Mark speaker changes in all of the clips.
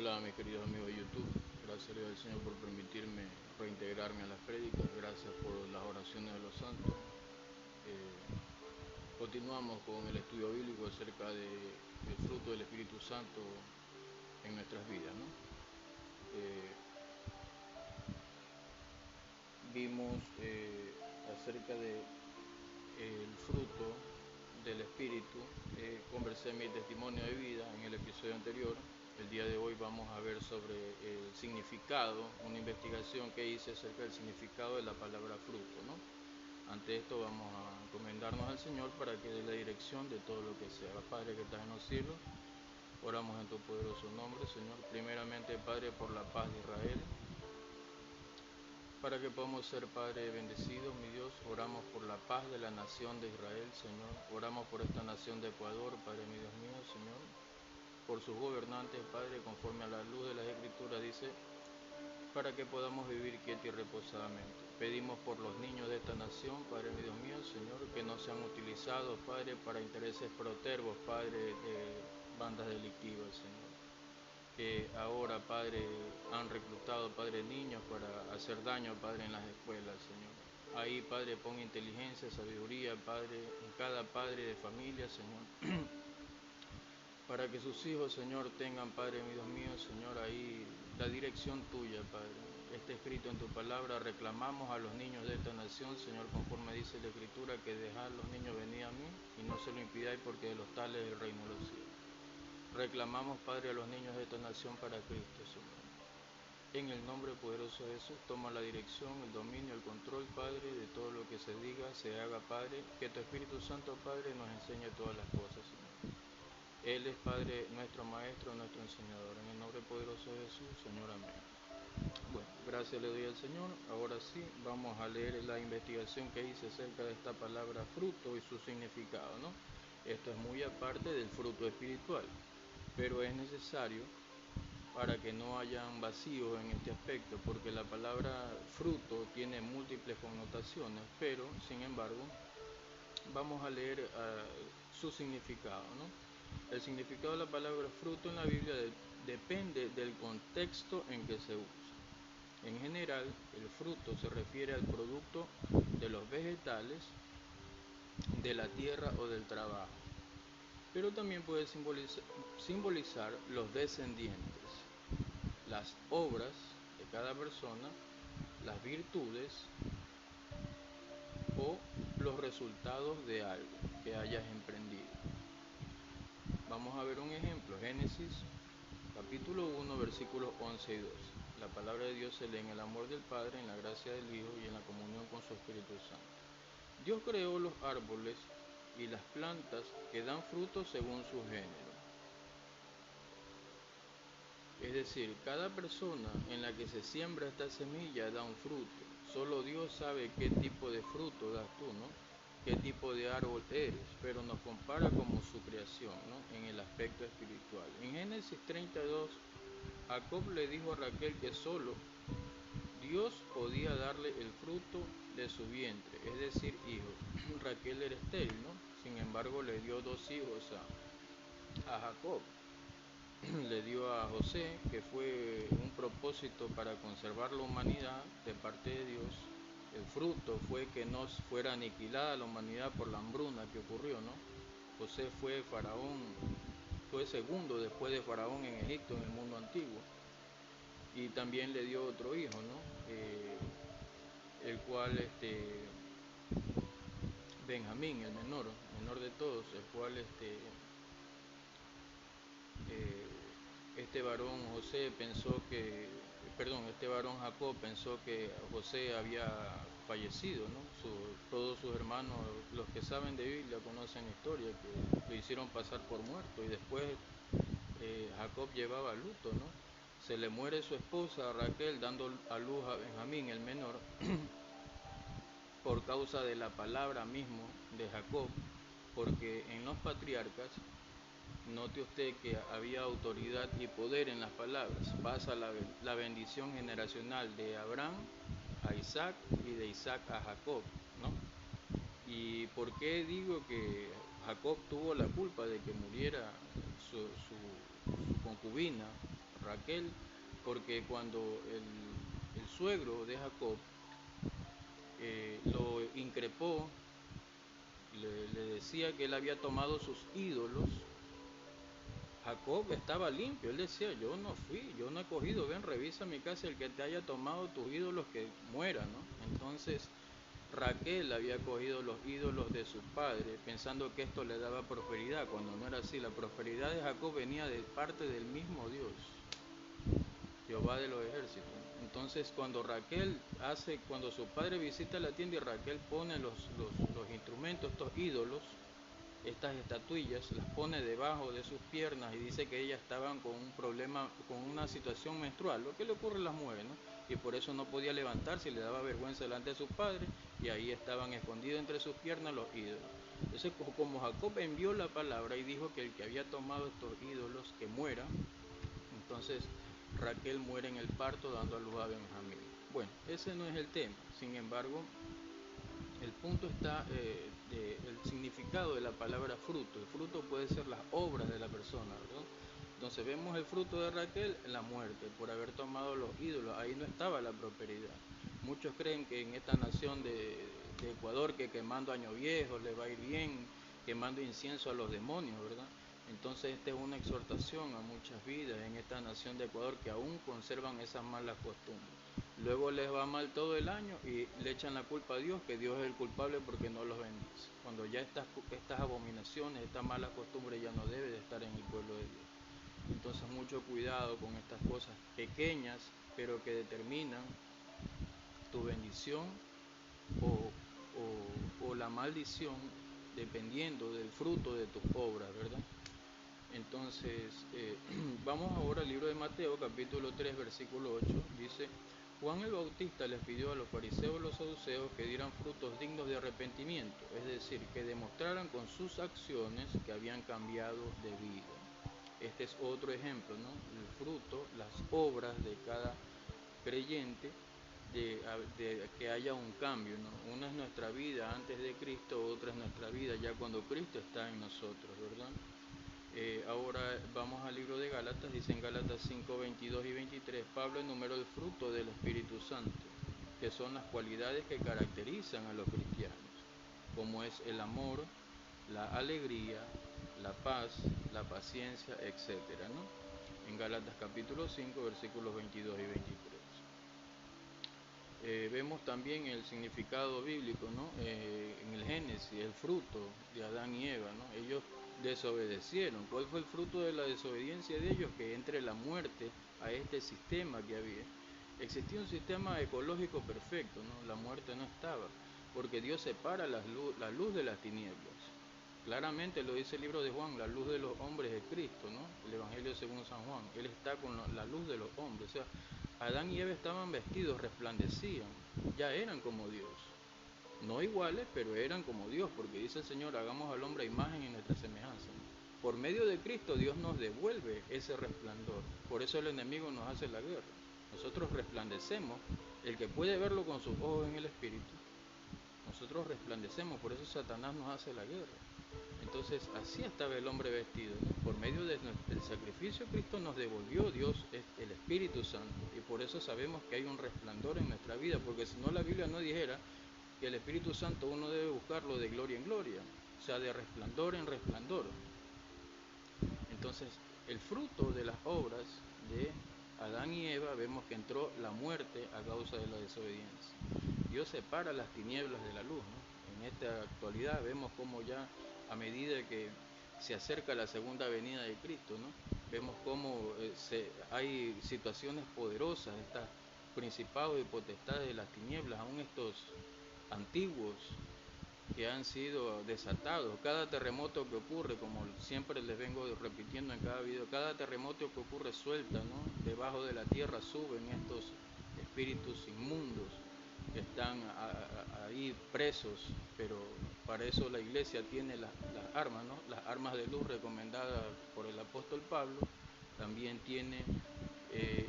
Speaker 1: Hola mis queridos amigos de YouTube, gracias al Señor por permitirme reintegrarme a las prédicas, gracias por las oraciones de los santos. Continuamos con el estudio bíblico acerca del fruto del Espíritu Santo en nuestras vidas, ¿no? Vimos acerca del fruto del Espíritu, conversé mi testimonio de vida en el episodio anterior. El día de hoy vamos a ver sobre el significado, una investigación que hice acerca del significado de la palabra fruto, ¿no? Ante esto vamos a encomendarnos al Señor para que dé la dirección de todo lo que se haga. Padre que estás en los cielos, oramos en tu poderoso nombre, Señor. Primeramente, Padre, por la paz de Israel, para que podamos ser, Padre, bendecidos, mi Dios. Oramos por la paz de la nación de Israel, Señor. Oramos por esta nación de Ecuador, Padre, mi Dios mío, Señor. Por sus gobernantes, Padre, conforme a la luz de las Escrituras, dice, para que podamos vivir quieta y reposadamente. Pedimos por los niños de esta nación, Padre, mi Dios mío, Señor, que no sean utilizados, Padre, para intereses protervos, Padre, de bandas delictivas, Señor. Que ahora, Padre, han reclutado, Padre, niños para hacer daño, Padre, en las escuelas, Señor. Ahí, Padre, pon inteligencia, sabiduría, Padre, en cada padre de familia, Señor. Para que sus hijos, Señor, tengan, Padre, mi Dios mío, Señor, ahí la dirección tuya, Padre. Está escrito en tu palabra, reclamamos a los niños de esta nación, Señor, conforme dice la Escritura, que dejad a los niños venir a mí y no se lo impidáis, porque de los tales es el reino de los cielos. Reclamamos, Padre, a los niños de esta nación para Cristo, Señor. En el nombre poderoso de Jesús, toma la dirección, el dominio, el control, Padre, de todo lo que se diga, se haga, Padre. Que tu Espíritu Santo, Padre, nos enseñe todas las cosas, Señor. Él es, Padre, nuestro Maestro, nuestro Enseñador. En el nombre poderoso de Jesús, Señor, amén. Bueno, gracias le doy al Señor. Ahora sí, vamos a leer la investigación que hice acerca de esta palabra fruto y su significado, ¿no? Esto es muy aparte del fruto espiritual, pero es necesario para que no hayan vacíos en este aspecto, porque la palabra fruto tiene múltiples connotaciones, pero, sin embargo, vamos a leer su significado, ¿no? El significado de la palabra fruto en la Biblia depende del contexto en que se usa. En general, el fruto se refiere al producto de los vegetales, de la tierra o del trabajo, pero también puede simbolizar los descendientes, las obras de cada persona, las virtudes o los resultados de algo que hayas emprendido. Vamos a ver un ejemplo, Génesis capítulo 1, versículos 11 y 12. La palabra de Dios se lee en el amor del Padre, en la gracia del Hijo y en la comunión con su Espíritu Santo. Dios creó los árboles y las plantas que dan fruto según su género. Es decir, cada persona en la que se siembra esta semilla da un fruto. Solo Dios sabe qué tipo de fruto das tú, ¿no? Qué tipo de árbol eres, pero nos compara como su creación, ¿no? En el aspecto espiritual. En Génesis 32, Jacob le dijo a Raquel que solo Dios podía darle el fruto de su vientre, es decir, hijos. Raquel era estéril, ¿no? Sin embargo, le dio dos hijos a Jacob. Le dio a José, que fue un propósito para conservar la humanidad de parte de Dios. El fruto fue que no fuera aniquilada la humanidad por la hambruna que ocurrió, ¿no? José fue faraón, fue segundo después de faraón en Egipto, en el mundo antiguo. Y también le dio otro hijo, ¿no? El cual, Benjamín, el menor de todos, el cual, este varón José pensó que, este varón Jacob pensó que José había fallecido, ¿no? Todos sus hermanos, los que saben de Biblia, conocen la historia, que lo hicieron pasar por muerto y después Jacob llevaba luto, ¿no? Se le muere su esposa Raquel dando a luz a Benjamín, el menor, por causa de la palabra mismo de Jacob, porque en los patriarcas, note usted que había autoridad y poder en las palabras. Pasa la bendición generacional de Abraham a Isaac y de Isaac a Jacob, ¿no? ¿Y por qué digo que Jacob tuvo la culpa de que muriera su concubina Raquel, porque cuando el suegro de Jacob lo increpó, le decía que él había tomado sus ídolos, Jacob estaba limpio. Él decía: yo no fui, yo no he cogido, ven, revisa mi casa, el que te haya tomado tus ídolos que muera, ¿no? Entonces Raquel había cogido los ídolos de su padre pensando que esto le daba prosperidad, cuando no era así. La prosperidad de Jacob venía de parte del mismo Dios, Jehová de los ejércitos. Entonces cuando su padre visita la tienda y Raquel pone los instrumentos, estos ídolos, estas estatuillas, las pone debajo de sus piernas, y dice que ellas estaban con un problema, con una situación menstrual, lo que le ocurre a las mujeres, ¿no? Y por eso no podía levantarse y le daba vergüenza delante de sus padres, y ahí estaban escondidos entre sus piernas los ídolos. Entonces, como Jacob envió la palabra y dijo que el que había tomado estos ídolos que muera, entonces Raquel muere en el parto dando a luz a Benjamín. Bueno, ese no es el tema. Sin embargo, el punto está el significado de la palabra fruto. El fruto puede ser las obras de la persona, ¿verdad? Entonces vemos el fruto de Raquel en la muerte, por haber tomado los ídolos. Ahí no estaba la prosperidad. Muchos creen que en esta nación de Ecuador, que quemando año viejo les va a ir bien, quemando incienso a los demonios, ¿verdad? Entonces esta es una exhortación a muchas vidas en esta nación de Ecuador que aún conservan esas malas costumbres. Luego les va mal todo el año y le echan la culpa a Dios, que Dios es el culpable porque no los bendice. Cuando ya estas abominaciones, estas malas costumbres ya no deben de estar en el pueblo de Dios. Entonces mucho cuidado con estas cosas pequeñas, pero que determinan tu bendición o la maldición, dependiendo del fruto de tus obras, ¿verdad? Entonces, vamos ahora al libro de Mateo, capítulo 3, versículo 8. Dice: Juan el Bautista les pidió a los fariseos y los saduceos que dieran frutos dignos de arrepentimiento, es decir, que demostraran con sus acciones que habían cambiado de vida. Este es otro ejemplo, ¿no? El fruto, las obras de cada creyente, de que haya un cambio, ¿no? Una es nuestra vida antes de Cristo, otra es nuestra vida ya cuando Cristo está en nosotros, ¿verdad? Ahora vamos al libro de Gálatas. Dice en Gálatas 5, 22 y 23, Pablo enumeró el fruto del Espíritu Santo, que son las cualidades que caracterizan a los cristianos, como es el amor, la alegría, la paz, la paciencia, etcétera, ¿no? En Gálatas capítulo 5, versículos 22 y 23. Vemos también el significado bíblico, ¿no? En el Génesis, el fruto de Adán y Eva, ¿no? Ellos desobedecieron. ¿Cuál fue el fruto de la desobediencia de ellos? Que entre la muerte a este sistema que había. Existía un sistema ecológico perfecto, ¿no? La muerte no estaba, porque Dios separa la luz de las tinieblas. Claramente lo dice el libro de Juan: la luz de los hombres es Cristo, ¿no? El Evangelio según San Juan. Él está con la luz de los hombres. O sea, Adán y Eva estaban vestidos, resplandecían, ya eran como Dios. No iguales, pero eran como Dios, porque dice el Señor: hagamos al hombre a imagen y nuestra semejanza, ¿no? Por medio de Cristo Dios nos devuelve ese resplandor. Por eso el enemigo nos hace la guerra. Nosotros resplandecemos. El que puede verlo con sus ojos en el Espíritu, nosotros resplandecemos. Por eso Satanás nos hace la guerra. Entonces así estaba el hombre vestido, ¿no? Por medio del sacrificio Cristo nos devolvió Dios el Espíritu Santo, y por eso sabemos que hay un resplandor en nuestra vida, porque si no la Biblia no dijera que el Espíritu Santo uno debe buscarlo de gloria en gloria, o sea, de resplandor en resplandor. Entonces el fruto de las obras de Adán y Eva, vemos que entró la muerte a causa de la desobediencia. Dios separa las tinieblas de la luz, ¿no? En esta actualidad vemos cómo ya a medida que se acerca la segunda venida de Cristo, ¿no? Vemos cómo hay situaciones poderosas, estas principados y potestades de las tinieblas, aún estos antiguos que han sido desatados. Cada terremoto que ocurre, como siempre les vengo repitiendo en cada video, cada terremoto que ocurre suelta, ¿no? Debajo de la tierra suben estos espíritus inmundos que están ahí presos, pero para eso la iglesia tiene las armas, ¿no? Las armas de luz recomendadas por el apóstol Pablo. También tiene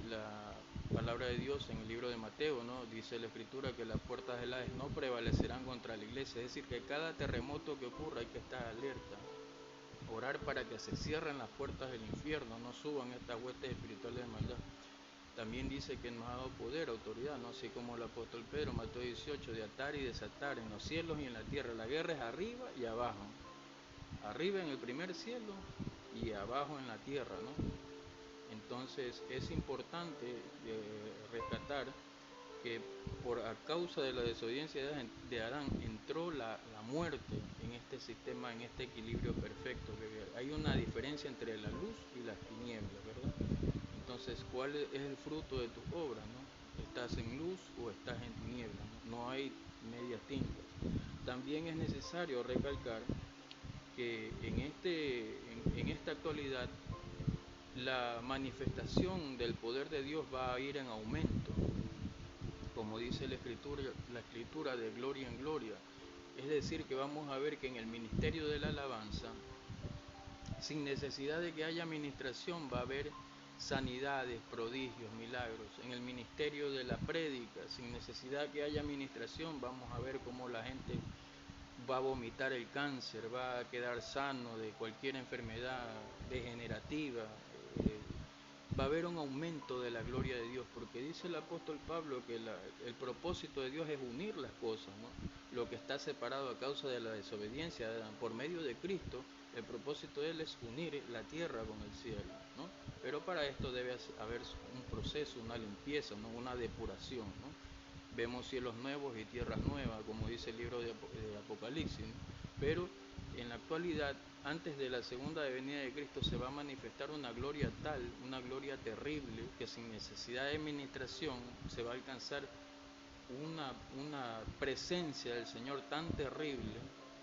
Speaker 1: la palabra de Dios en el libro de Mateo, ¿no? Dice la escritura que las puertas del Hades no prevalecerán contra la iglesia. Es decir, que cada terremoto que ocurra hay que estar alerta, Orar para que se cierren las puertas del infierno, no suban estas huestes espirituales de maldad. También dice que nos ha dado poder, autoridad, ¿no? Así como el apóstol Pedro, Mateo 18, de atar y desatar en los cielos y en la tierra. La guerra es arriba y abajo. Arriba en el primer cielo y abajo en la tierra, ¿no? Entonces es importante rescatar que a causa de la desobediencia de Adán entró la muerte en este sistema, en este equilibrio perfecto. Hay una diferencia entre la luz y las tinieblas, ¿verdad? Entonces, ¿cuál es el fruto de tus obras, no? ¿Estás en luz o estás en tinieblas? No hay medias tintas. También es necesario recalcar que en esta actualidad la manifestación del poder de Dios va a ir en aumento, como dice la escritura de gloria en gloria. Es decir, que vamos a ver que en el ministerio de la alabanza, sin necesidad de que haya administración, va a haber sanidades, prodigios, milagros. En el ministerio de la prédica, sin necesidad de que haya administración, vamos a ver cómo la gente va a vomitar el cáncer, va a quedar sano de cualquier enfermedad degenerativa. Va a haber un aumento de la gloria de Dios, porque dice el apóstol Pablo que el propósito de Dios es unir las cosas, ¿no? Lo que está separado a causa de la desobediencia de Adán, por medio de Cristo, el propósito de Él es unir la tierra con el cielo, ¿no? Pero para esto debe haber un proceso, una limpieza, ¿no? Una depuración, ¿no? Vemos cielos nuevos y tierras nuevas, como dice el libro de Apocalipsis, ¿no? Pero en la actualidad, antes de la segunda venida de Cristo, se va a manifestar una gloria tal, una gloria terrible, que sin necesidad de administración se va a alcanzar una presencia del Señor tan terrible,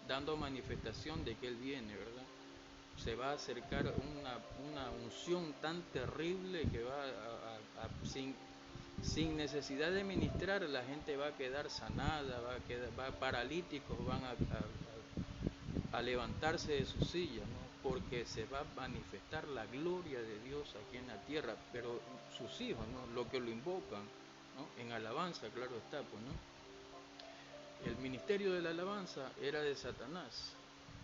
Speaker 1: dando manifestación de que Él viene, ¿verdad? Se va a acercar una unción tan terrible que va sin necesidad de ministrar, la gente va a quedar sanada, paralíticos van a levantarse de su silla, ¿no? Porque se va a manifestar la gloria de Dios aquí en la tierra, pero sus hijos, ¿no? Lo que lo invocan, ¿no? En alabanza, claro está, pues, ¿no? El ministerio de la alabanza era de Satanás,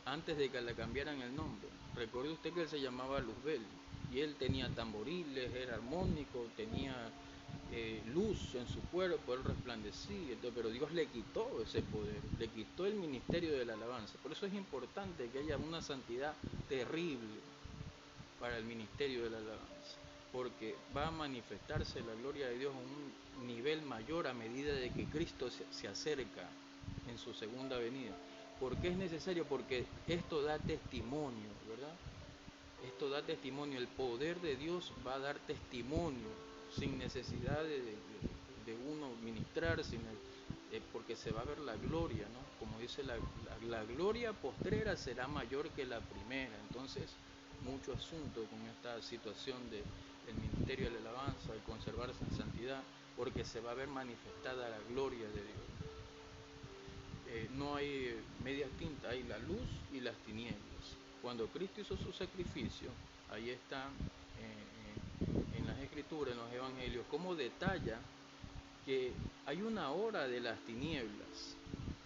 Speaker 1: antes de que le cambiaran el nombre. Recuerde usted que él se llamaba Luzbel, y él tenía tamboriles, era armónico, tenía luz en su cuerpo, él resplandecía, pero Dios le quitó ese poder, le quitó el ministerio de la alabanza. Por eso es importante que haya una santidad terrible para el ministerio de la alabanza, porque va a manifestarse la gloria de Dios a un nivel mayor a medida de que Cristo se acerca en su segunda venida. ¿Por qué es necesario? Porque esto da testimonio, ¿verdad? Esto da testimonio, el poder de Dios va a dar testimonio sin necesidad de uno ministrar, porque se va a ver la gloria, ¿no? Como dice la gloria postrera será mayor que la primera. Entonces, mucho asunto con esta situación del ministerio de la alabanza, de conservarse en santidad, porque se va a ver manifestada la gloria de Dios. No hay medias tintas, hay la luz y las tinieblas. Cuando Cristo hizo su sacrificio, ahí está en las escrituras, en los evangelios, como detalla que hay una hora de las tinieblas.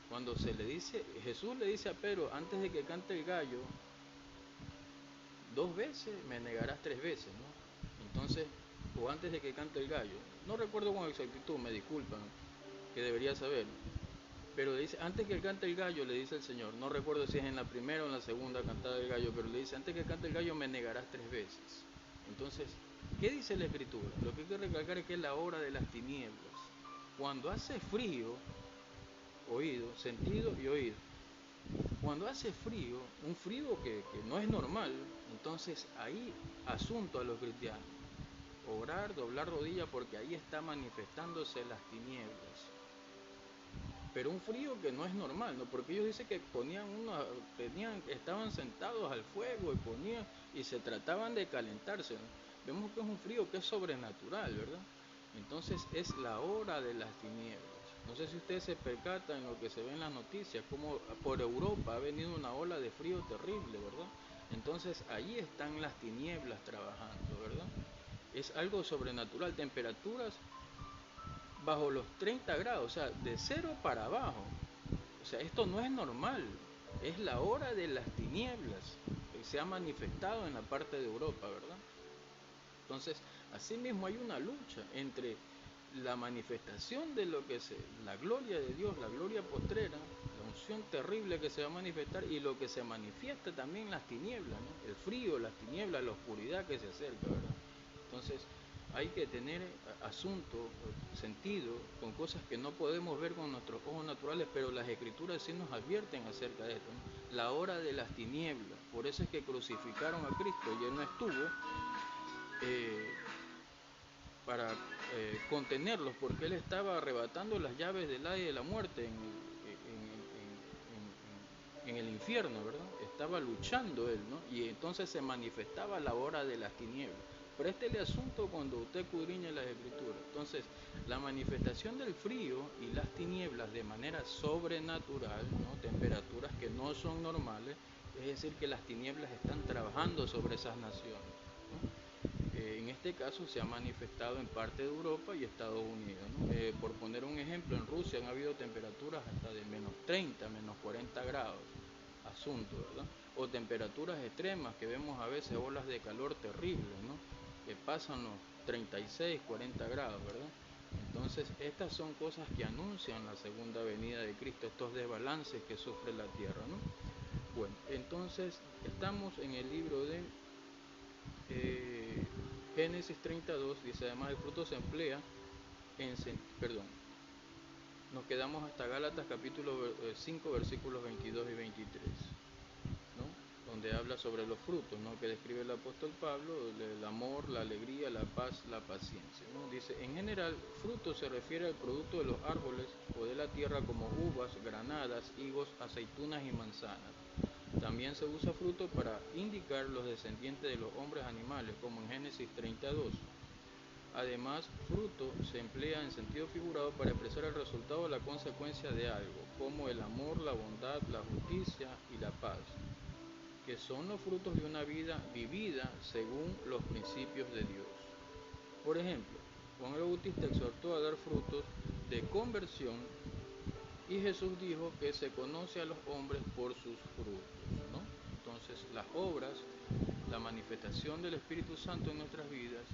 Speaker 1: Cuando Jesús le dice a Pedro, antes de que cante el gallo, 2 veces me negarás 3 veces, ¿no? Entonces, o antes de que cante el gallo, no recuerdo con exactitud, me disculpan, que debería saber. Pero le dice, antes que cante el gallo, le dice el Señor, no recuerdo si es en la primera o en la segunda cantada del gallo, pero le dice, antes que cante el gallo me negarás 3 veces. Entonces, ¿qué dice la Escritura? Lo que hay que recalcar es que es la hora de las tinieblas. Cuando hace frío, oído, sentido y oído. Cuando hace frío, un frío que no es normal, entonces ahí asunto a los cristianos. Orar, doblar rodillas, porque ahí está manifestándose las tinieblas. Pero un frío que no es normal, ¿no? Porque ellos dicen que estaban sentados al fuego y se trataban de calentarse, ¿no? Vemos que es un frío que es sobrenatural, ¿verdad? Entonces es la hora de las tinieblas. No sé si ustedes se percatan en lo que se ve en las noticias, como por Europa ha venido una ola de frío terrible, ¿verdad? Entonces allí están las tinieblas trabajando, ¿verdad? Es algo sobrenatural, temperaturas bajo los 30 grados, o sea, de 0 para abajo. O sea, esto no es normal, es la hora de las tinieblas.
Speaker 2: se ha manifestado en la parte de Europa, ¿verdad? Entonces, asimismo hay una lucha entre la manifestación de lo que es la gloria de Dios, la gloria postrera, la unción terrible que se va a manifestar, y lo que se manifiesta también en las tinieblas, ¿no? El frío, las tinieblas, la oscuridad que se acerca, ¿verdad? Entonces, hay que tener asunto, sentido, con cosas que no podemos ver con nuestros ojos naturales, pero las Escrituras sí nos advierten acerca de esto, ¿no? La hora de las tinieblas. Por eso es que crucificaron a Cristo y Él no estuvo para contenerlos, porque Él estaba arrebatando las llaves del Hades y de la muerte en el infierno, ¿verdad? Estaba luchando Él, ¿no? Y entonces se manifestaba la hora de las tinieblas. Préstele asunto cuando usted escudriñe las Escrituras. Entonces, la manifestación del frío y las tinieblas de manera sobrenatural, ¿no? Temperaturas que no son normales, es decir, que las tinieblas están trabajando sobre esas naciones, ¿no? En este caso se ha manifestado en parte de Europa y Estados Unidos, ¿no? Por poner un ejemplo, en Rusia han habido temperaturas hasta de menos 30, menos 40 grados, asunto, ¿verdad? O temperaturas extremas que vemos a veces, olas de calor terribles, ¿no? Que pasan los 36, 40 grados, ¿verdad? Entonces, estas son cosas que anuncian la segunda venida de Cristo, estos desbalances que sufre la tierra, ¿no? Bueno, entonces estamos en el libro de Génesis 32, dice, además el fruto se emplea en, nos quedamos hasta Gálatas capítulo 5 versículos 22 y 23, ¿no? Donde habla sobre los frutos, ¿no? Que describe el apóstol Pablo, el amor, la alegría, la paz, la paciencia, ¿no? Dice, en general, fruto se refiere al producto de los árboles o de la tierra como uvas, granadas, higos, aceitunas y manzanas. También se usa fruto para indicar los descendientes de los hombres animales, como en Génesis 32. Además, fruto se emplea en sentido figurado para expresar el resultado o la consecuencia de algo, como el amor, la bondad, la justicia y la paz, que son los frutos de una vida vivida según los principios de Dios. Por ejemplo, Juan el Bautista exhortó a dar frutos de conversión y Jesús dijo que se conoce a los hombres por sus frutos, ¿no? Entonces, las obras, la manifestación del Espíritu Santo en nuestras vidas,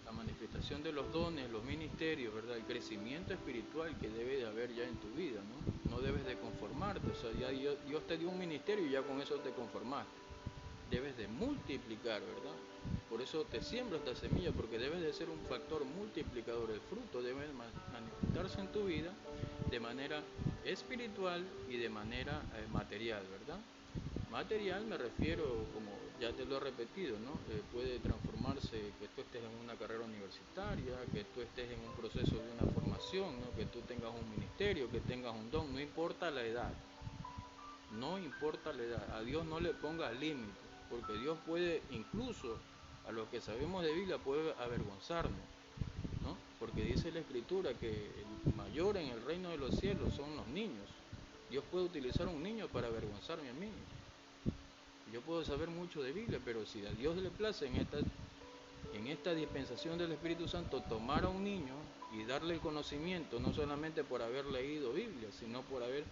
Speaker 2: la manifestación de los dones, los ministerios, ¿verdad? El crecimiento espiritual que debe de haber ya en tu vida, ¿no? No debes de conformarte, o sea, ya Dios te dio un ministerio y ya con eso te conformaste. Debes de multiplicar, ¿verdad? Por eso te siembro esta semilla, porque debes de ser un factor multiplicador. El fruto debe manifestarse en tu vida de manera espiritual y de manera material, ¿verdad? Material me refiero, como ya te lo he repetido, ¿no? Puede transformarse que tú estés en una carrera universitaria, que tú estés en un proceso de una formación, ¿no? Que tú tengas un ministerio, que tengas un don, no importa la edad. No importa la edad, a Dios no le pongas límites, porque Dios puede, incluso a los que sabemos de Biblia, puede avergonzarnos, ¿no? Porque dice la Escritura que el mayor en el reino de los cielos son los niños. Dios puede utilizar un niño para avergonzarme a mí. Yo puedo saber mucho de Biblia, pero si a Dios le place en esta dispensación del Espíritu Santo tomar a un niño y darle el conocimiento, no solamente por haber leído Biblia, sino por haber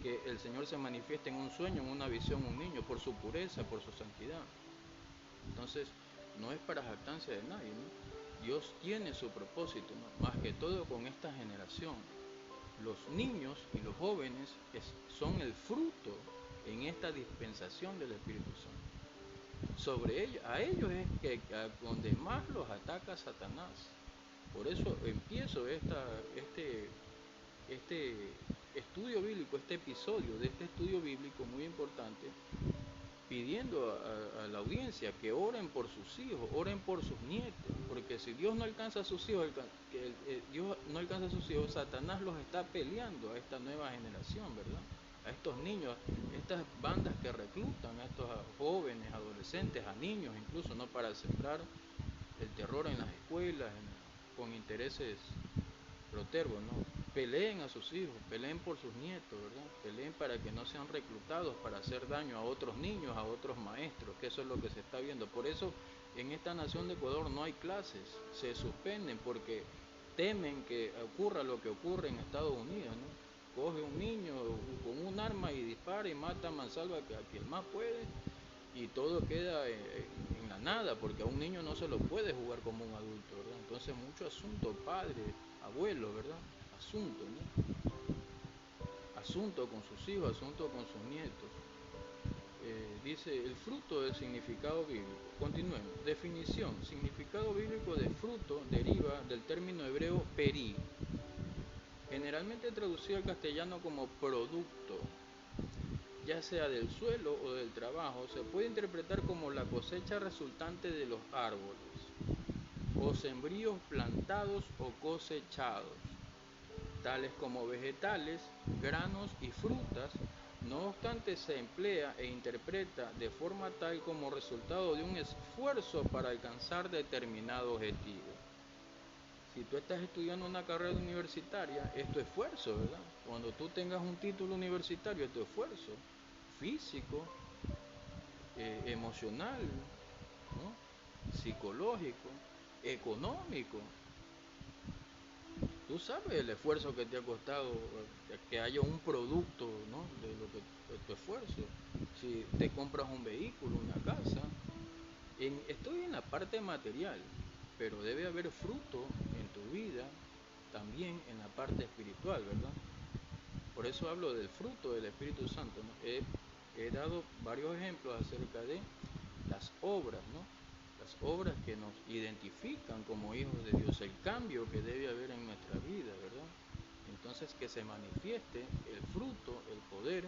Speaker 2: que el Señor se manifieste en un sueño, en una visión, un niño, por su pureza, por su santidad. Entonces, no es para jactancia de nadie, ¿no? Dios tiene su propósito, ¿no? Más que todo con esta generación. Los niños y los jóvenes son el fruto en esta dispensación del Espíritu Santo. Sobre ellos, a ellos es que donde más los ataca Satanás. Por eso empiezo este estudio bíblico, este episodio de este estudio bíblico muy importante, pidiendo a la audiencia que oren por sus hijos, oren por sus nietos, porque si Dios no alcanza a sus hijos, Dios no alcanza a sus hijos, Satanás los está peleando a esta nueva generación, ¿verdad? A estos niños, estas bandas que reclutan a estos jóvenes, adolescentes, a niños incluso, ¿no? Para sembrar el terror en las escuelas, con intereses protervos, ¿no? Peleen a sus hijos, peleen por sus nietos, ¿verdad? Peleen para que no sean reclutados para hacer daño a otros niños, a otros maestros, que eso es lo que se está viendo. Por eso en esta nación de Ecuador no hay clases, se suspenden porque temen que ocurra lo que ocurre en Estados Unidos, ¿no? Coge un niño con un arma y dispara y mata a mansalva a quien más puede,
Speaker 1: y todo queda en la nada, porque a un niño no se lo puede jugar como un adulto, ¿verdad? Entonces mucho asunto, padre, abuelo, ¿verdad? Asunto, ¿no? Asunto con sus hijos, asunto con sus nietos. Dice el fruto del significado bíblico. Continuemos. Definición. Significado bíblico de fruto deriva del término hebreo peri, generalmente traducido al castellano como producto, ya sea del suelo o del trabajo. Se puede interpretar como la cosecha resultante de los árboles, o sembríos plantados o cosechados, tales como vegetales, granos y frutas. No obstante, se emplea e interpreta de forma tal como resultado de un esfuerzo para alcanzar determinado objetivo. Si tú estás estudiando una carrera universitaria, es tu esfuerzo, ¿verdad? Cuando tú tengas un título universitario, es tu esfuerzo físico, emocional, ¿no? Psicológico, económico. Tú sabes el esfuerzo que te ha costado que haya un producto, ¿no? De tu esfuerzo. Si te compras un vehículo, una casa, estoy en la parte material, pero debe haber fruto en tu vida también en la parte espiritual, ¿verdad? Por eso hablo del fruto del Espíritu Santo, ¿no? He dado varios ejemplos acerca de las obras, ¿no? Las obras que nos identifican como hijos de Dios, el cambio que debe haber en nuestra vida, ¿verdad? Entonces que se manifieste el fruto, el poder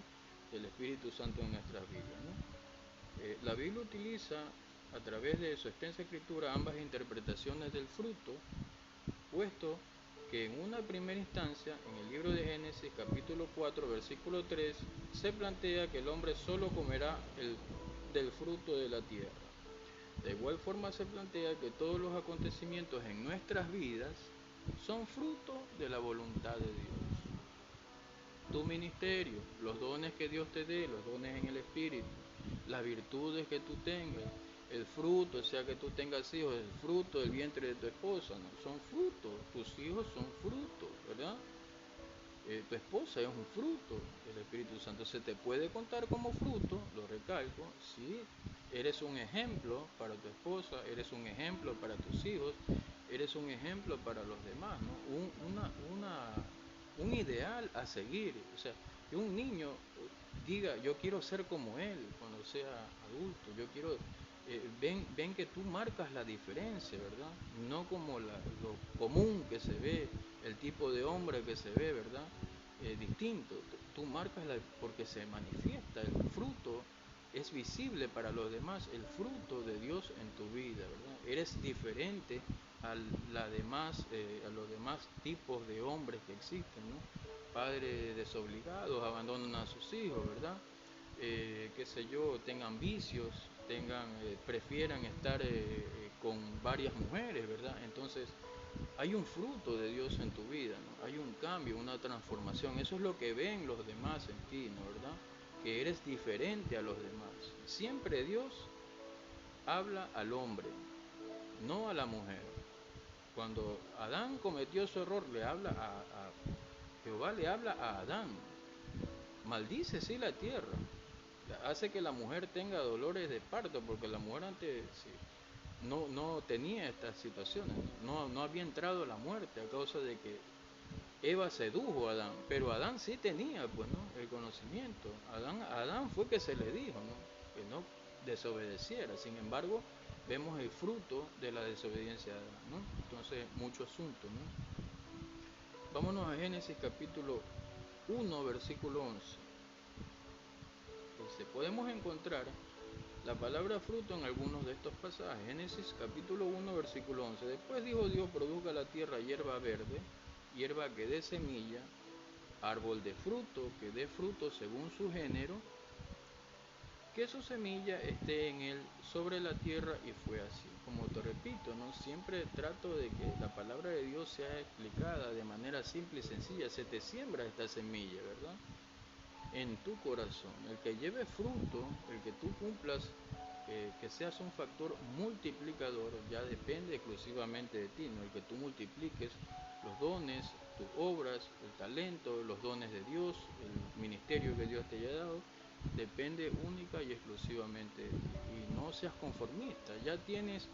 Speaker 1: del Espíritu Santo en nuestras vidas, ¿no? La Biblia utiliza a través de su extensa escritura ambas interpretaciones del fruto, puesto que en una primera instancia, en el libro de Génesis capítulo 4, versículo 3, se plantea que el hombre solo comerá del fruto de la tierra. De igual forma se plantea que todos los acontecimientos en nuestras vidas son fruto de la voluntad de Dios. Tu ministerio, los dones que Dios te dé, los dones en el Espíritu, las virtudes que tú tengas, el fruto, sea que tú tengas hijos, el fruto del vientre de tu esposa, ¿no? Son frutos, tus hijos son frutos, ¿verdad? Tu esposa es un fruto del Espíritu Santo. Se te puede contar como fruto, lo recalco, si eres un ejemplo para tu esposa, eres un ejemplo para tus hijos, eres un ejemplo para los demás, ¿no? Un ideal a seguir. O sea, que un niño diga, yo quiero ser como él cuando sea adulto, yo quiero... ven que tú marcas la diferencia, ¿verdad? No como lo común que se ve, el tipo de hombre que se ve, ¿verdad? Distinto. Tú marcas porque se manifiesta el fruto, es visible para los demás el fruto de Dios en tu vida, ¿verdad? Eres diferente a los demás tipos de hombres que existen, ¿no? Padres desobligados, abandonan a sus hijos, ¿verdad? Qué sé yo, tengan vicios, prefieran estar con varias mujeres, ¿verdad? Entonces, hay un fruto de Dios en tu vida, ¿no? Hay un cambio, una transformación. Eso es lo que ven los demás en ti, ¿no? ¿Verdad? Que eres diferente a los demás. Siempre Dios habla al hombre, no a la mujer. Cuando Adán cometió su error, Jehová le habla a Adán. Maldice sí la tierra. Hace que la mujer tenga dolores de parto, porque la mujer antes no tenía estas situaciones, no había entrado la muerte a causa de que Eva sedujo a Adán, pero Adán sí tenía, pues, ¿no? El conocimiento. Adán fue que se le dijo, ¿no? Que no desobedeciera. Sin embargo, vemos el fruto de la desobediencia de Adán, ¿no? Entonces, mucho asunto, ¿no? Vámonos a Génesis capítulo 1, versículo 11. Podemos encontrar la palabra fruto en algunos de estos pasajes. Génesis capítulo 1, versículo 11. Después dijo Dios, produzca la tierra hierba verde, hierba que dé semilla, árbol de fruto que dé fruto según su género, que su semilla esté en él sobre la tierra, y fue así. Como te repito, ¿no? Siempre trato de que la palabra de Dios sea explicada de manera simple y sencilla. Se te siembra esta semilla, ¿verdad? En tu corazón, el que lleve fruto, el que tú cumplas, que seas un factor multiplicador, ya depende exclusivamente de ti, ¿no? El que tú multipliques los dones, tus obras, el talento, los dones de Dios, el ministerio que Dios te haya dado,
Speaker 2: Depende única y exclusivamente de ti. Y no seas conformista. Ya tienes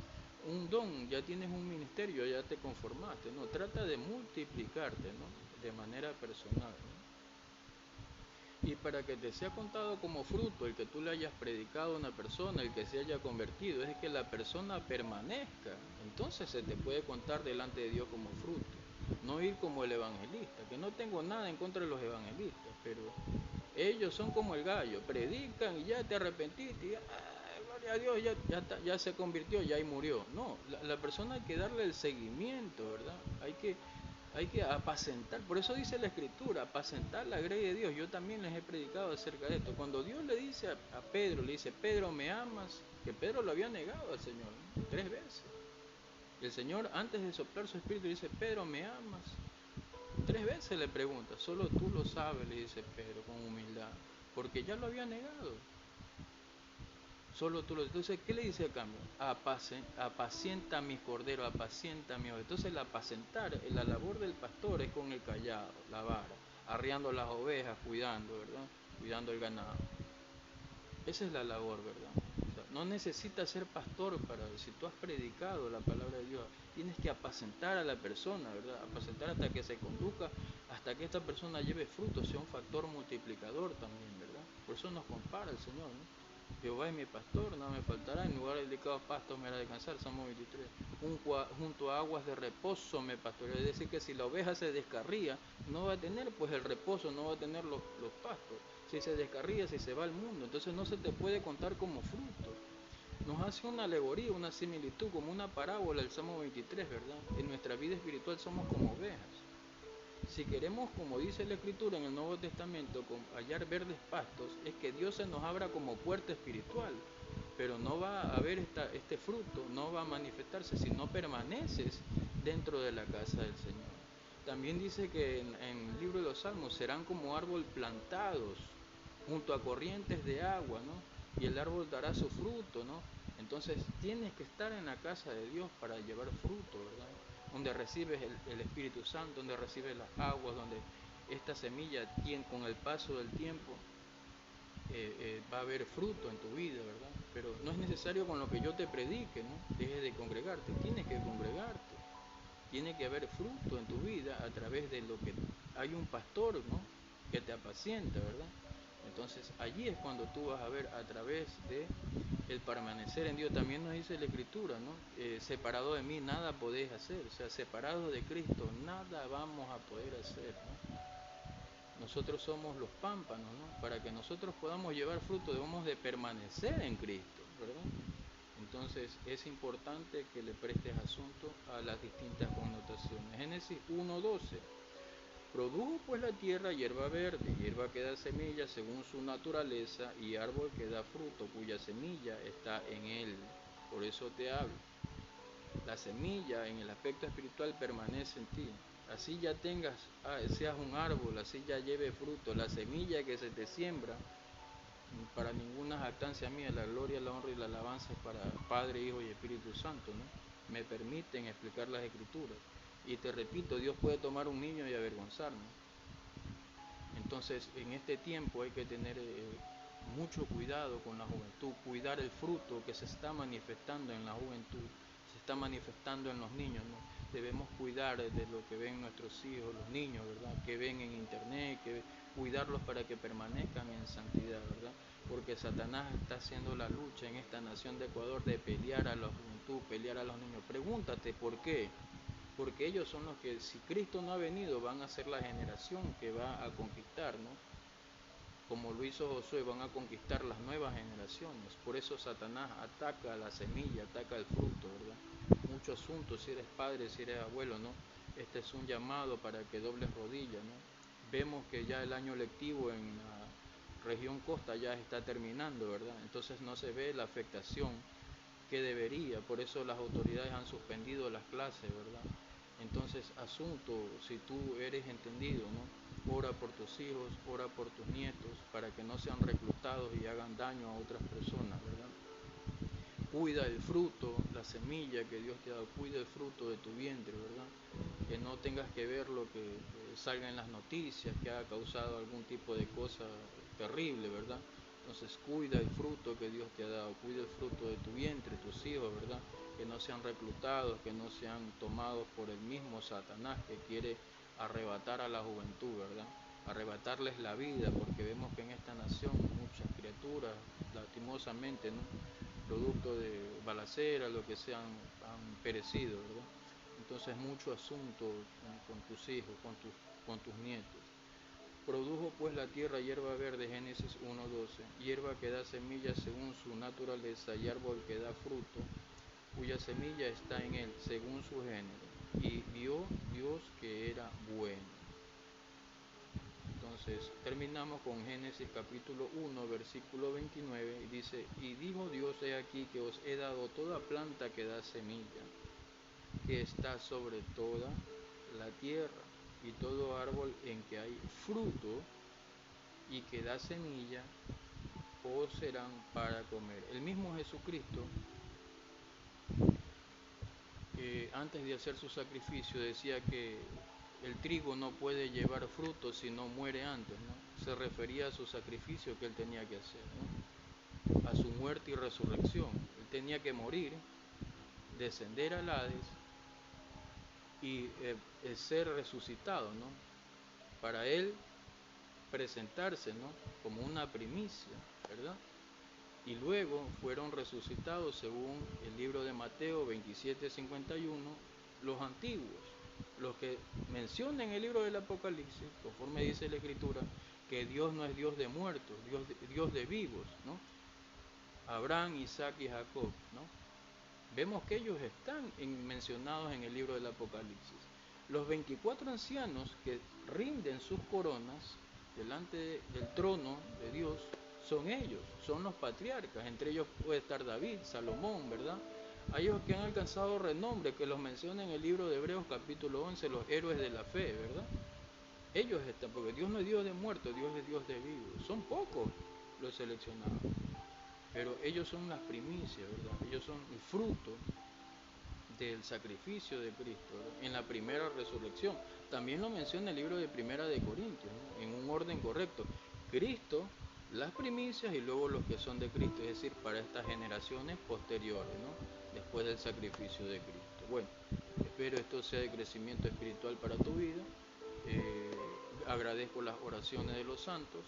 Speaker 2: un don, ya tienes un ministerio, ya te conformaste. No, trata de multiplicarte, ¿no? De manera personal, ¿no? Y para que te sea contado como fruto el que tú le hayas predicado a una persona, el que se haya convertido, es que la persona permanezca. Entonces se te puede contar delante de Dios como fruto. No ir como el evangelista, que no tengo nada en contra de los evangelistas, pero ellos son como el gallo, predican y ya te arrepentiste, y ya, gloria a Dios, ya se convirtió, ya y murió. No, la persona hay que darle el seguimiento, ¿verdad? Hay que apacentar, por eso dice la Escritura, apacentar la grey de Dios. Yo también les he predicado acerca de esto. Cuando Dios le dice a Pedro, le dice, Pedro, ¿me amas? Que Pedro lo había negado al Señor, ¿no? 3 veces. Y el Señor, antes de soplar su espíritu, le dice, Pedro, ¿me amas? 3 veces le pregunta, solo tú lo sabes, le dice Pedro con humildad, porque ya lo había negado. Solo tú lo. Entonces, ¿qué le dice a cambio? Apacienta mis corderos, apacienta mis ovejas. Entonces, el apacentar, la labor del pastor es con el callado, la vara, arriando las ovejas, cuidando, ¿verdad? Cuidando el ganado. Esa es la labor, ¿verdad? O sea, no necesitas ser pastor para, si tú has predicado la palabra de Dios, tienes que apacentar a la persona, ¿verdad? Apacentar hasta que se conduzca, hasta que esta persona lleve fruto, sea un factor multiplicador también, ¿verdad? Por eso nos compara el Señor, ¿no? Jehová es mi pastor, nada me faltará, en lugar dedicados pastos me hará descansar, Salmo 23. Junto a aguas de reposo me pastorea, es decir, que si la oveja se descarría, no va a tener pues el reposo, no va a tener los pastos. Si se descarría, si se va al mundo, entonces no se te puede contar como fruto. Nos hace una alegoría, una similitud, como una parábola el Salmo 23, ¿verdad? En nuestra vida espiritual somos como ovejas. Si queremos, como dice la Escritura en el Nuevo Testamento, hallar verdes pastos, es que Dios se nos abra como puerta espiritual, pero no va a haber este fruto, no va a manifestarse si no permaneces dentro de la casa del Señor. También dice que en el libro de los Salmos serán como árbol plantados junto a corrientes de agua, ¿no? Y el árbol dará su fruto, ¿no? Entonces tienes que estar en la casa de Dios para llevar fruto, ¿verdad? Donde recibes el Espíritu Santo, donde recibes las aguas, donde esta semilla con el paso del tiempo va a haber fruto en tu vida, ¿verdad? Pero no es necesario con lo que yo te predique, ¿no? Dejes de congregarte, tienes que congregarte, tiene que haber fruto en tu vida a través de lo que hay un pastor, ¿no? Que te apacienta, ¿verdad? Entonces allí es cuando tú vas a ver a través de el permanecer en Dios. También nos dice la Escritura, ¿no? Separado de mí nada podéis hacer, o sea, separado de Cristo nada vamos a poder hacer, ¿no? Nosotros somos los pámpanos, ¿no? Para que nosotros podamos llevar fruto debemos de permanecer en Cristo, ¿verdad? Entonces es importante que le prestes asunto a las distintas connotaciones. Génesis 1:12. Produjo pues la tierra hierba verde, hierba que da semilla según su naturaleza, y árbol que da fruto, cuya semilla está en él. Por eso te hablo. La semilla en el aspecto espiritual permanece en ti. Así ya seas un árbol, así ya lleve fruto. La semilla que se te siembra, para ninguna jactancia mía, la gloria, la honra y la alabanza es para Padre, Hijo y Espíritu Santo, ¿no? Me permiten explicar las Escrituras. Y te repito, Dios puede tomar un niño y avergonzarnos. Entonces, en este tiempo hay que tener mucho cuidado con la juventud, cuidar el fruto que se está manifestando en la juventud, se está manifestando en los niños, ¿no? Debemos cuidar de lo que ven nuestros hijos, los niños, ¿verdad? Que ven en internet, cuidarlos para que permanezcan en santidad, ¿verdad? Porque Satanás está haciendo la lucha en esta nación de Ecuador de pelear a la juventud, pelear a los niños. Pregúntate por qué. Porque ellos son los que, si Cristo no ha venido, van a ser la generación que va a conquistar, ¿no? Como lo hizo Josué, van a conquistar las nuevas generaciones. Por eso Satanás ataca a la semilla, ataca el fruto, ¿verdad? Mucho asunto, si eres padre, si eres abuelo, ¿no? Este es un llamado para que dobles rodillas, ¿no? Vemos que ya el año lectivo en la región costa ya está terminando, ¿verdad? Entonces no se ve la afectación que debería, por eso las autoridades han suspendido las clases, ¿verdad? Entonces, asunto, si tú eres entendido, ¿no? Ora por tus hijos, ora por tus nietos, para que no sean reclutados y hagan daño a otras personas, ¿verdad? Cuida el fruto, la semilla que Dios te ha dado, cuida el fruto de tu vientre, ¿verdad? Que no tengas que ver lo que salga en las noticias, que haya causado algún tipo de cosa terrible, ¿verdad? Entonces cuida el fruto que Dios te ha dado, cuida el fruto de tu vientre, tus hijos, ¿verdad? Que no sean reclutados, que no sean tomados por el mismo Satanás que quiere arrebatar a la juventud, ¿verdad? Arrebatarles la vida, porque vemos que en esta nación muchas criaturas, lastimosamente, ¿no? Producto de balacera, lo que sean, han perecido, ¿verdad? Entonces mucho asunto con tus hijos, con tus nietos. Produjo pues la tierra hierba verde, Génesis 1:12, hierba que da semilla según su naturaleza y árbol que da fruto, cuya semilla está en él según su género. Y vio Dios que era bueno. Entonces terminamos con Génesis capítulo 1, versículo 29, y dice, y dijo Dios, he aquí que os he dado toda planta que da semilla, que está sobre toda la tierra, y todo árbol en que hay fruto y que da semilla, os serán para comer. El mismo Jesucristo, antes de hacer su sacrificio, decía que el trigo no puede llevar fruto si no muere antes, ¿no? Se refería a su sacrificio que él tenía que hacer, ¿no? A su muerte y resurrección. Él tenía que morir, descender al Hades y ser resucitado, ¿no? Para él presentarse, ¿no? Como una primicia, ¿verdad? Y luego fueron resucitados, según el libro de Mateo 27:51, los antiguos, los que mencionan en el libro del Apocalipsis, conforme dice la Escritura, que Dios no es Dios de muertos, Dios de vivos, ¿no? Abraham, Isaac y Jacob, ¿no? Vemos que ellos están mencionados en el libro del Apocalipsis. Los 24 ancianos que rinden sus coronas delante del trono de Dios son ellos, son los patriarcas. Entre ellos puede estar David, Salomón, ¿verdad? Hay ellos que han alcanzado renombre, que los menciona en el libro de Hebreos capítulo 11, los héroes de la fe, ¿verdad? Ellos están, porque Dios no es Dios de muertos, Dios es Dios de vivos. Son pocos los seleccionados, pero ellos son las primicias, ¿verdad? Ellos son el fruto del sacrificio de Cristo, ¿verdad? En la primera resurrección. También lo menciona el libro de Primera de Corintios, ¿no? En un orden correcto. Cristo, las primicias y luego los que son de Cristo, es decir, para estas generaciones posteriores, ¿no? Después del sacrificio de Cristo. Bueno, espero esto sea de crecimiento espiritual para tu vida. Agradezco las oraciones de los santos.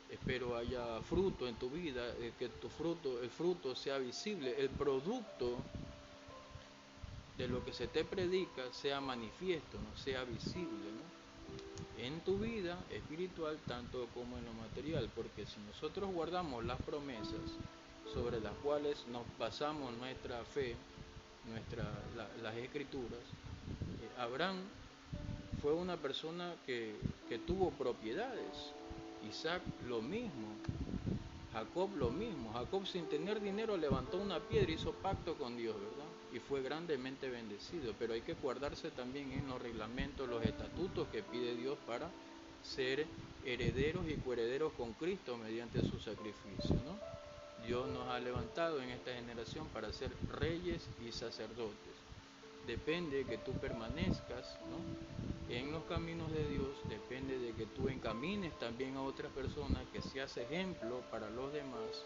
Speaker 2: Espero haya fruto en tu vida, que el fruto sea visible, el producto de lo que se te predica sea manifiesto, no sea visible, ¿no? En tu vida espiritual tanto como en lo material, porque si nosotros guardamos las promesas sobre las cuales nos basamos nuestra fe, las escrituras, Abraham fue una persona que tuvo propiedades, Isaac lo mismo, Jacob lo mismo. Jacob, sin tener dinero, levantó una piedra y hizo pacto con Dios, ¿verdad? Y fue grandemente bendecido. Pero hay que guardarse también en los reglamentos, los estatutos que pide Dios para ser herederos y coherederos con Cristo mediante su sacrificio, ¿no? Dios nos ha levantado en esta generación para ser reyes y sacerdotes. Depende de que tú permanezcas, ¿no?, en los caminos de Dios, depende de que tú encamines también a otras personas, que seas ejemplo para los demás,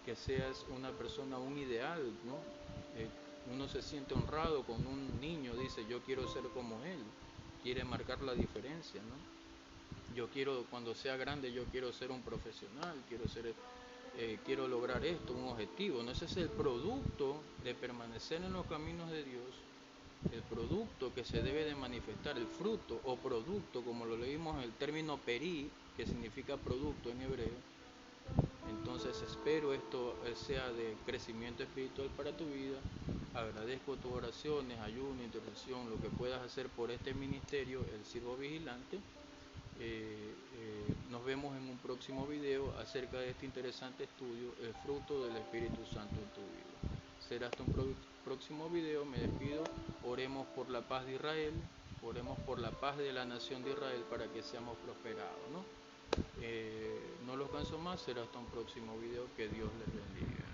Speaker 2: que seas una persona, un ideal, ¿no? Uno se siente honrado cuando un niño dice, yo quiero ser como él, quiere marcar la diferencia, ¿no? Yo quiero, cuando sea grande, yo quiero ser un profesional, quiero lograr esto, un objetivo, ¿no? Ese es el producto de permanecer en los caminos de Dios. El producto que se debe de manifestar, el fruto o producto, como lo leímos en el término peri, que significa producto en hebreo. Entonces espero esto sea de crecimiento espiritual para tu vida. Agradezco tus oraciones, ayuno, intercesión, lo que puedas hacer por este ministerio, el siervo vigilante. Nos vemos en un próximo video acerca de este interesante estudio, el fruto del Espíritu Santo en tu vida. Será hasta un próximo video. Me despido. Oremos por la paz de Israel, oremos por la paz de la nación de Israel para que seamos prosperados, ¿no? No los canso más. Será hasta un próximo video. Que Dios les bendiga.